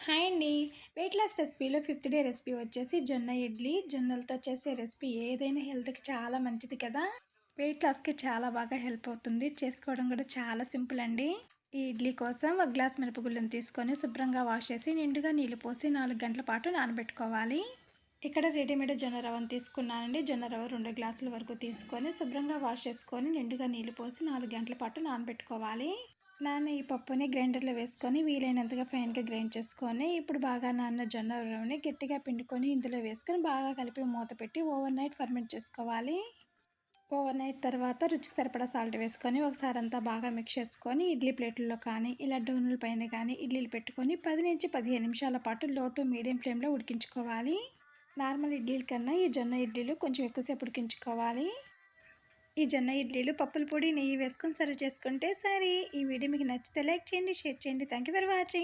Hi అండి. Weight loss రెసిపీలో fifth day recipe వచ్చేసి జొన్న ఇడ్లీ. జొన్నలతో చేసే రెసిపీ ఏదైనా హెల్త్‌కి చాలా మంచిది కదా! వెయిట్ లాస్‌కి చాలా బాగా హెల్ప్ అవుతుంది. చేసుకోవడం కూడా చాలా సింపుల్ అండి. ఈ ఇడ్లీ కోసం ఒక గ్లాస్ మినపగుళ్ళను తీసుకొని శుభ్రంగా వాష్ చేసి నిండుగా నీళ్లు పోసి 4 గంటల పాటు నానబెట్టుకోవాలి. ఇక్కడ రెడీమేడ్ జొన్న రవ్వను తీసుకున్నానండి. జొన్న రవ్వ 2 గ్లాసుల వరకు తీసుకొని శుభ్రంగా వాష్ చేసుకొని నిండుగా నీళ్లు పోసి 4 గంటల పాటు నానబెట్టుకోవాలి. ఈ పప్పుని గ్రైండర్లో వేసుకొని వీలైనంతగా ఫైన్గా గ్రైండ్ చేసుకొని ఇప్పుడు బాగా నాన్న జొన్న రవ్వని గట్టిగా పిండుకొని ఇందులో వేసుకొని బాగా కలిపి మూత పెట్టి ఓవర్ నైట్ ఫర్మెంట్ చేసుకోవాలి. ఓవర్ నైట్ తర్వాత రుచికి సరిపడా సాల్ట్ వేసుకొని ఒకసారి అంతా బాగా మిక్స్ చేసుకొని ఇడ్లీ ప్లేట్లలో కానీ ఇలా డోనుల పైన కానీ ఇడ్లీలు పెట్టుకొని 10 నుంచి 15 నిమిషాల పాటు లో టు మీడియం ఫ్లేమ్లో ఉడికించుకోవాలి. నార్మల్ ఇడ్లీల కన్నా ఈ జొన్న ఇడ్లీలు కొంచెం ఎక్కువసేపు ఉడికించుకోవాలి. ఈ జొన్న ఇడ్లీలు పప్పుల పొడి నెయ్యి వేసుకొని సర్వ్ చేసుకుంటే సరే. ఈ వీడియో మీకు నచ్చితే లైక్ చేయండి, షేర్ చేయండి. Thank you for watching.